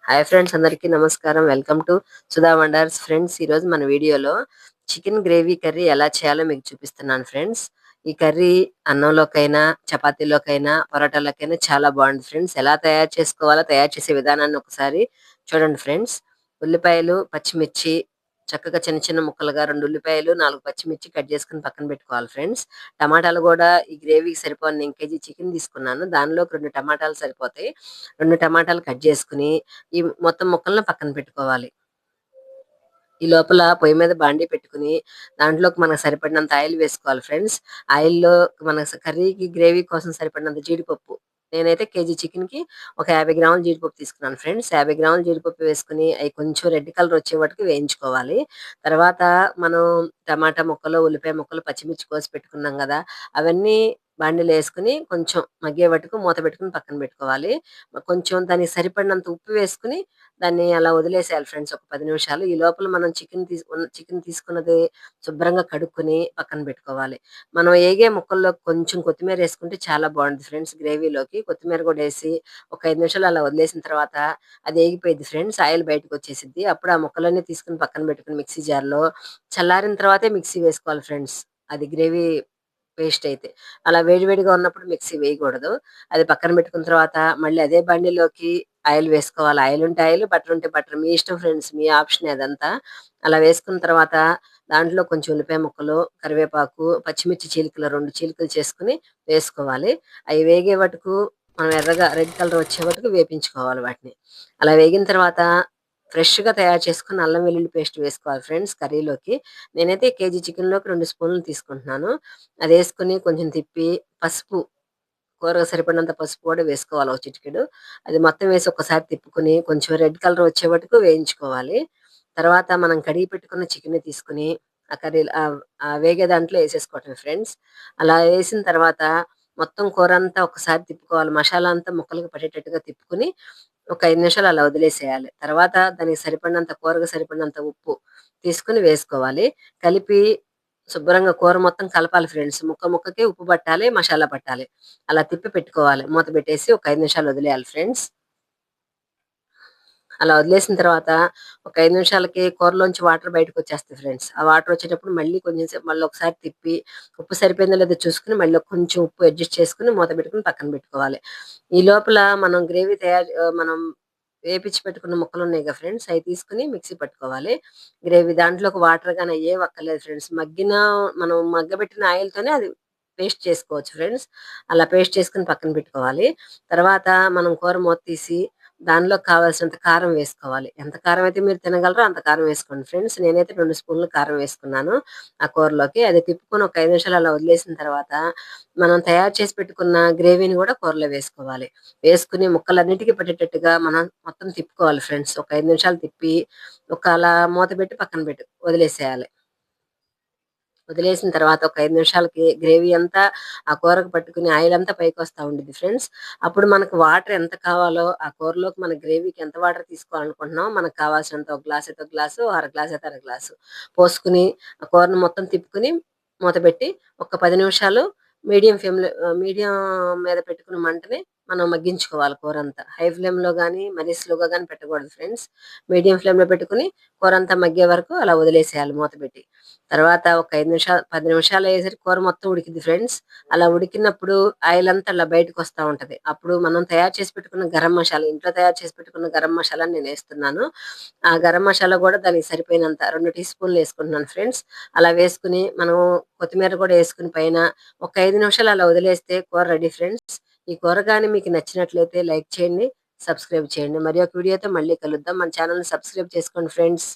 Hi friends, అందరికీ నమస్కారం. Welcome to Sudha wonders. Friends, ఈరోజు మన వీడియోలో చికెన్ గ్రేవీ కర్రీ ఎలా చేయాలో మీకు చూపిస్తున్నాను ఫ్రెండ్స్. ఈ కర్రీ అన్నంలోకైనా, చపాతీలోకైనా, పరోటాలోకైనా చాలా బాగుంటుంది ఫ్రెండ్స్. ఎలా తయారు చేసుకోవాలో తయారు చేసే విధానాన్ని ఒకసారి చూడండి ఫ్రెండ్స్. ఉల్లిపాయలు, పచ్చిమిర్చి చక్కగా చిన్న చిన్న ముక్కలుగా 2 ఉల్లిపాయలు, 4 పచ్చిమిర్చి కట్ చేసుకుని పక్కన పెట్టుకోవాలి ఫ్రెండ్స్. టమాటాలు కూడా ఈ గ్రేవీకి సరిపోను, నేను కేజీ చికెన్ తీసుకున్నాను, దానిలోకి 2 టమాటాలు సరిపోతాయి. 2 టమాటాలు కట్ చేసుకుని ఈ మొత్తం ముక్కలను పక్కన పెట్టుకోవాలి. ఈ లోపల పొయ్యి మీద బాండీ పెట్టుకుని దాంట్లోకి మనకు సరిపడినంత ఆయిల్ వేసుకోవాలి ఫ్రెండ్స్. ఆయిల్‌లో మన కర్రీకి గ్రేవీ కోసం సరిపడినంత జీడిపప్పు. నేనైతే కేజీ చికెన్‌కి ఒక 50 గ్రాముల జీడిపప్పు తీసుకున్నాను ఫ్రెండ్స్. 50 గ్రాముల జీడిపప్పు వేసుకొని అయి కొంచెం రెడ్ కలర్ వచ్చే వరకు వేయించుకోవాలి. తర్వాత మనం టమాటా ముక్కలు, ఉల్లిపాయ ముక్కలు, పచ్చిమిర్చి కోసి పెట్టుకున్నాం గదా! అవన్నీ బాండీలో ఏసుకొని కొంచెం మగ్గే వరకు మూత పెట్టుకొని పక్కన పెట్టుకోవాలి. కొంచెం దానికి సరిపడినంత ఉప్పు వేసుకొని దాన్ని అలా వదిలేసేయాలి ఫ్రెండ్స్ ఒక 10 నిమిషాలు. ఈ లోపల మనం చికెన్ తీసుకున్నది శుభ్రంగా కడుక్కొని పక్కన పెట్టుకోవాలి. మనం ఏగే ముక్కల్లో కొంచెం కొత్తిమీర ఏసుకుంటే చాలా బాగుంటది ఫ్రెండ్స్ గ్రేవీలోకి. కొత్తిమీర కూడా ఏసి ఒక 5 నిమిషాలు అలా వదిలేసిన తర్వాత అది ఏగిపోయిద్ది ఫ్రెండ్స్. ఆయిల్ బయటకొచ్చేసిద్ది. అప్పుడు ఆ ముక్కలన్నీ తీసుకొని పక్కన పెట్టుకొని మిక్సీ జార్‌లో చల్లారిన తర్వాతే మిక్సీ వేసుకోవాలి ఫ్రెండ్స్. అది గ్రేవీ పేస్ట్ అయితే. అలా వేడి వేడిగా ఉన్నప్పుడు మిక్సీ వేయకూడదు. అది పక్కన పెట్టుకున్న తర్వాత మళ్ళీ అదే బండిలోకి ఆయిల్ వేసుకోవాలి. ఆయిల్ ఉంటే ఆయిల్, బటర్ ఉంటే బటర్. మీ ఇష్టం ఫ్రెండ్స్. మీ ఆప్షనే అదంతా. అలా వేసుకున్న తర్వాత దాంట్లో కొంచెం ఉల్లిపాయ ముక్కలు, కరివేపాకు, పచ్చిమిర్చి చీలికలు 2 చీలికలు చేసుకొని వేసుకోవాలి. అయి వేగే వరకు మనం ఎర్రగా రెడ్ కలర్ వచ్చే వరకు వేపించుకోవాలి వాటిని. అలా వేగిన తర్వాత ఫ్రెష్‌గా తయారు చేసుకున్న అల్లం వెల్లుల్లి పేస్ట్ వేసుకోవాలి ఫ్రెండ్స్ కర్రీలోకి. నేనైతే కేజీ చికెన్‌లోకి 2 స్పూన్లు తీసుకుంటున్నాను. అదేసుకొని కొంచెం తిప్పి పసుపు, కూరకు సరిపడినంత పసుపు కూడా వేసుకోవాలి ఒక చిటికెడు. అది మొత్తం వేసి ఒక్కసారి తిప్పుకొని కొంచెం రెడ్ కలర్ వచ్చే వరకు వేయించుకోవాలి. తర్వాత మనం కడిగి పెట్టుకున్న చికెన్‌ని తీసుకొని ఆ కర్రీలో వేగే దాంట్లో ఏసేసుకోవటమే ఫ్రెండ్స్. అలా ఏసిన తర్వాత మొత్తం కూరంతా ఒకసారి తిప్పుకోవాలి. మసాలా అంతా ముక్కలకి పట్టేటట్టుగా తిప్పుకొని ఒక 5 నిమిషాలు అలా వదిలేసేయాలి. తర్వాత దానికి సరిపడినంత కూరకు సరిపడినంత ఉప్పు తీసుకొని వేసుకోవాలి. కలిపి శుభ్రంగా కూర మొత్తం కలపాలి ఫ్రెండ్స్. ముక్క ముక్కకి ఉప్పు పట్టాలి, మసాలా పట్టాలి. అలా తిప్పి పెట్టుకోవాలి. మూత పెట్టేసి ఒక 5 నిమిషాలు వదిలేయాలి ఫ్రెండ్స్. అలా వదిలేసిన తర్వాత ఒక 5 నిమిషాలకి కూరలోంచి వాటర్ బయటకొచ్చేస్తాయి ఫ్రెండ్స్. ఆ వాటర్ వచ్చేటప్పుడు మళ్ళీ కొంచెం సేపు మళ్ళీ ఒకసారి తిప్పి ఉప్పు సరిపోయిందో లేదో చూసుకొని మళ్ళీ కొంచెం ఉప్పు అడ్జస్ట్ చేసుకొని మూత పెట్టుకొని పక్కన పెట్టుకోవాలి. ఈ లోపల మనం మనం వేపించి పెట్టుకున్న ముక్కలున్నాయిగా ఫ్రెండ్స్, అయి తీసుకొని మిక్సీ పట్టుకోవాలి. గ్రేవీ దాంట్లోకి వాటర్ గాని అయ్యేం అక్కర్లేదు ఫ్రెండ్స్. మనం మగ్గబెట్టిన ఆయిల్‌తోనే అది పేస్ట్ చేసుకోవచ్చు ఫ్రెండ్స్. అలా పేస్ట్ చేసుకొని పక్కన పెట్టుకోవాలి. తర్వాత మనం కూర మూత తీసి దానిలోకి కావాల్సినంత కారం వేసుకోవాలి. ఎంత కారం అయితే మీరు తినగలరో అంత కారం వేసుకోండి ఫ్రెండ్స్. నేనైతే 2 స్పూన్లు కారం వేసుకున్నాను ఆ కూరలోకి. అది తిప్పుకొని ఒక 5 నిమిషాలు అలా వదిలేసిన తర్వాత మనం తయారు చేసి పెట్టుకున్న గ్రేవీని కూడా కూరలో వేసుకోవాలి. వేసుకొని ముక్కలన్నిటికి పట్టేటట్టుగా మనం మొత్తం తిప్పుకోవాలి ఫ్రెండ్స్. ఒక 5 నిమిషాలు తిప్పి అలా మూత పెట్టి పక్కన వదిలేసేయాలి. వదిలేసిన తర్వాత ఒక 5 నిమిషాలకి గ్రేవీ అంతా ఆ కూరకు పట్టుకుని ఆయిల్ అంతా పైకొస్తా ఉండిద్ది ఫ్రెండ్స్. అప్పుడు మనకు వాటర్ ఎంత కావాలో ఆ కూరలోకి మన గ్రేవీకి ఎంత వాటర్ తీసుకోవాలనుకుంటున్నామో మనకు కావాల్సినంత ఒక గ్లాస్ అయితే ఒక గ్లాసు, అర గ్లాస్ అయితే అర గ్లాసు పోసుకొని ఆ కూరను మొత్తం తిప్పుకొని మూత పెట్టి ఒక 10 నిమిషాలు మీడియం మీద పెట్టుకున్న మంటని మనం మగ్గించుకోవాలి కూరంతా. హై ఫ్లేమ్‌లో గాని, మరీ స్లోగా గాని పెట్టకూడదు ఫ్రెండ్స్. మీడియం ఫ్లేమ్‌లో పెట్టుకొని కూరంతా మగ్గే వరకు అలా వదిలేసేయాలి మూత పెట్టి. తర్వాత ఒక 10 నిమిషాలు అయ్యేసరికి కూర మొత్తం ఉడికిద్ది ఫ్రెండ్స్. అలా ఉడికినప్పుడు ఆయిల్ అంతా అలా బయటకొస్తా ఉంటది. అప్పుడు మనం తయారు చేసి పెట్టుకున్న గరం మసాలా, ఇంట్లో తయారు చేసి పెట్టుకున్న గరం మసాలాని నేనేస్తున్నాను. ఆ గరం మసాలా గూడా దానికి సరిపోయినంత 2 టీ స్పూన్లు ఏసుకుంటున్నాను ఫ్రెండ్స్. అలా వేసుకొని మనం కొత్తిమీర కూడా ఏసుకొని పైన ఒక 5 నిమిషాలు అలా వదిలేస్తే కూర రెడీ ఫ్రెండ్స్. ఈ కూర గాని మీకు నచ్చినట్లయితే లైక్ చేయండి, సబ్స్క్రైబ్ చేయండి. మరి ఒక వీడియోతో మళ్ళీ కలుద్దాం. మన ఛానెల్‌ని సబ్స్క్రైబ్ చేసుకోండి ఫ్రెండ్స్.